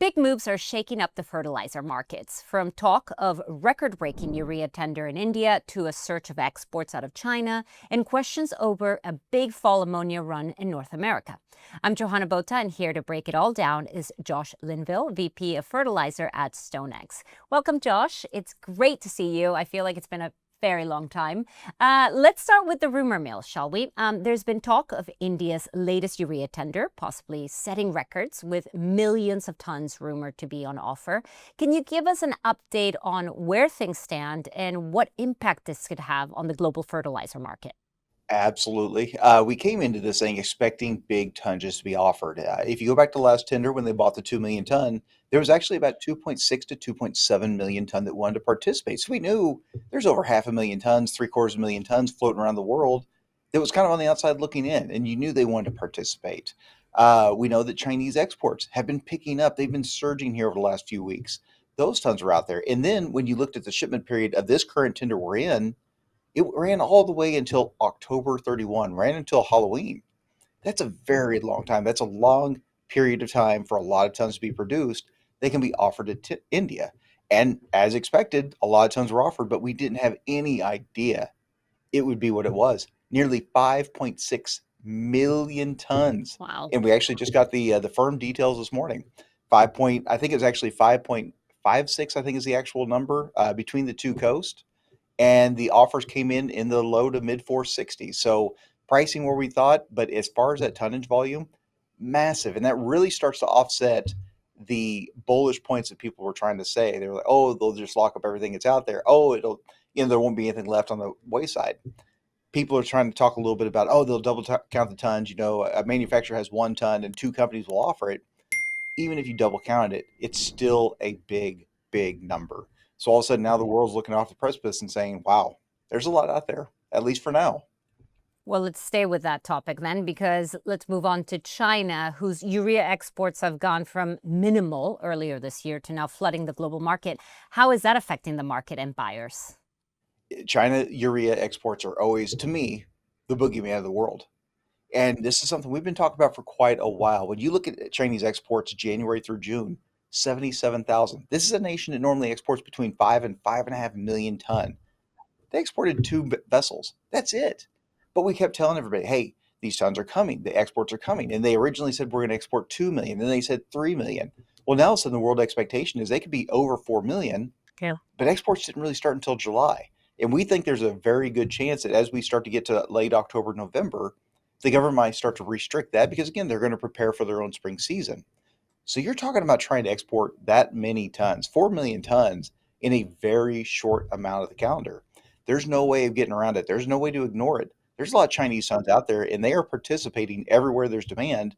Big moves are shaking up the fertilizer markets, from talk of record-breaking urea tender in India to a surge of exports out of China and questions over a big fall ammonia run in North America. I'm Johanna Bota, and here to break it all down is Josh Linville, VP of Fertilizer at StoneX. Welcome, Josh. It's great to see you. I feel like it's been a very long time. Let's start with the rumor mill, shall we? There's been talk of India's latest urea tender, possibly setting records with millions of tons rumored to be on offer. Can you give us an update on where things stand and what impact this could have on the global fertilizer market? Absolutely. We came into this thing expecting big tonnages to be offered. If you go back to last tender when they bought the 2 million ton, there was actually about 2.6 to 2.7 million ton that wanted to participate. So we knew there's over 500,000 tons, 750,000 tons floating around the world that was kind of on the outside looking in, and you knew they wanted to participate. We know that Chinese exports have been picking up. They've been surging here over the last few weeks. Those tons are out there. And then when you looked at the shipment period of this current tender we're in, it ran all the way until October 31, ran until Halloween. That's a very long time. That's a long period of time for a lot of tons to be produced. They can be offered to India. And as expected, a lot of tons were offered, but we didn't have any idea it would be what it was. Nearly 5.6 million tons. Wow. And we actually just got the firm details this morning. 5 point, I think it was actually 5.56, I think is the actual number between the two coasts, and the offers came in the low to mid 460s. So pricing where we thought, but as far as that tonnage volume, massive. And that really starts to offset the bullish points that people were trying to say. They were like, oh, they'll just lock up everything that's out there. Oh, there won't be anything left on the wayside. People are trying to talk a little bit about, oh, they'll count the tons. A manufacturer has 1 ton and two companies will offer it. Even if you double counted it, it's still a big, big number. So all of a sudden now the world's looking off the precipice and saying, wow, there's a lot out there, at least for now. Well, let's stay with that topic then, because let's move on to China, whose urea exports have gone from minimal earlier this year to now flooding the global market. How is that affecting the market and buyers? China urea exports are always, to me, the boogeyman of the world. And this is something we've been talking about for quite a while. When you look at Chinese exports January through June, 77,000. This is a nation that normally exports between 5 and 5.5 million ton. They exported two vessels. That's it. But we kept telling everybody, hey, these tons are coming. The exports are coming. And they originally said we're going to export 2 million. Then they said 3 million. Well, now all of a sudden the world expectation is they could be over 4 million, Yeah. but exports didn't really start until July. And we think there's a very good chance that as we start to get to late October, November, the government might start to restrict that because, again, they're going to prepare for their own spring season. So you're talking about trying to export that many tons, 4 million tons, in a very short amount of the calendar. There's no way of getting around it. There's no way to ignore it. There's a lot of Chinese tons out there, and they are participating everywhere there's demand.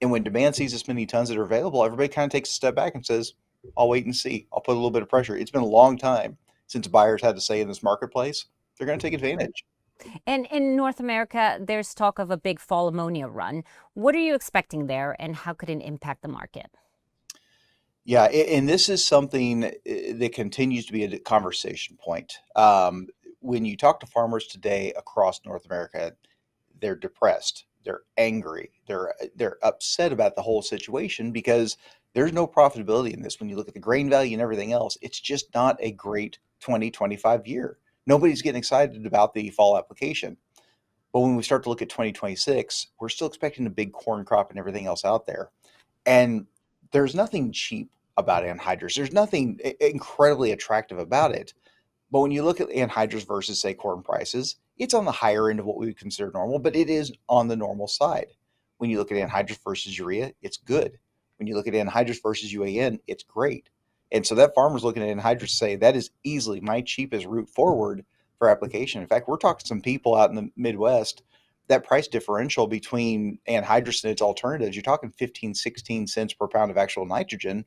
And when demand sees this many tons that are available, everybody kind of takes a step back and says, I'll wait and see. I'll put a little bit of pressure. It's been a long time since buyers had to say in this marketplace. They're going to take advantage. And in North America, there's talk of a big fall ammonia run. What are you expecting there, and how could it impact the market? Yeah, and this is something that continues to be a conversation point. When you talk to farmers today across North America, they're depressed, they're angry, they're upset about the whole situation because there's no profitability in this. When you look at the grain value and everything else, it's just not a great 2025 year. Nobody's getting excited about the fall application. But when we start to look at 2026, we're still expecting a big corn crop and everything else out there. And there's nothing cheap about anhydrous. There's nothing incredibly attractive about it. But when you look at anhydrous versus, say, corn prices, it's on the higher end of what we would consider normal, but it is on the normal side. When you look at anhydrous versus urea, it's good. When you look at anhydrous versus UAN, it's great. And so that farmer's looking at anhydrous to say that is easily my cheapest route forward for application. In fact, we're talking to some people out in the Midwest, that price differential between anhydrous and its alternatives, you're talking 15, 16 cents per pound of actual nitrogen,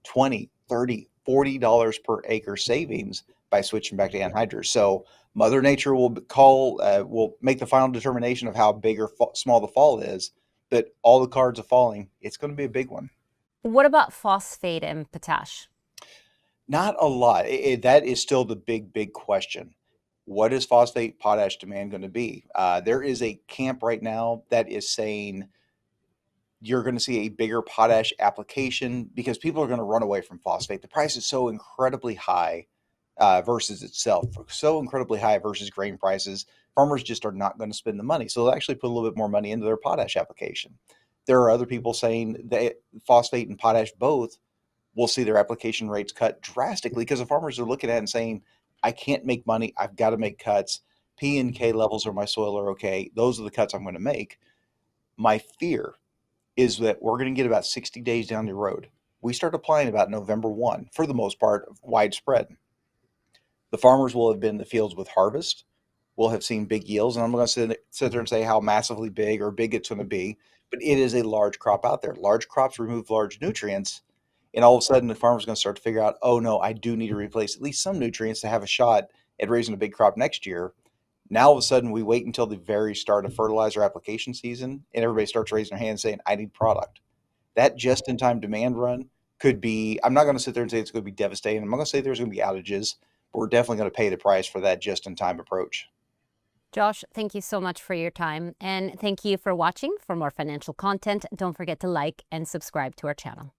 20, 30, $40 per acre savings by switching back to anhydrous. So Mother Nature will make the final determination of how big or small the fall is, but all the cards are falling. It's going to be a big one. What about phosphate and potash? Not a lot. That is still the big, big question. What is phosphate potash demand going to be? There is a camp right now that is saying You're going to see a bigger potash application because people are going to run away from phosphate. The price is so incredibly high versus itself, so incredibly high versus grain prices. Farmers just are not going to spend the money. So they'll actually put a little bit more money into their potash application. There are other people saying that phosphate and potash both will see their application rates cut drastically because the farmers are looking at it and saying, I can't make money. I've got to make cuts. P and K levels of my soil are okay. Those are the cuts I'm going to make. My fear is that we're going to get about 60 days down the road. We start applying about November 1 for the most part, widespread. The farmers will have been in the fields with harvest. We'll have seen big yields, and I'm going to sit there and say how massively big or big it's going to be, but it is a large crop out there. Large crops remove large nutrients, and all of a sudden the farmer's going to start to figure out, oh no, I do need to replace at least some nutrients to have a shot at raising a big crop next year. Now all of a sudden we wait until the very start of fertilizer application season, and everybody starts raising their hand saying, I need product. That just in time demand run could be, I'm not going to sit there and say it's going to be devastating. I'm not going to say there's going to be outages, but we're definitely going to pay the price for that just in time approach. Josh, thank you so much for your time, and thank you for watching. For more financial content, don't forget to like and subscribe to our channel.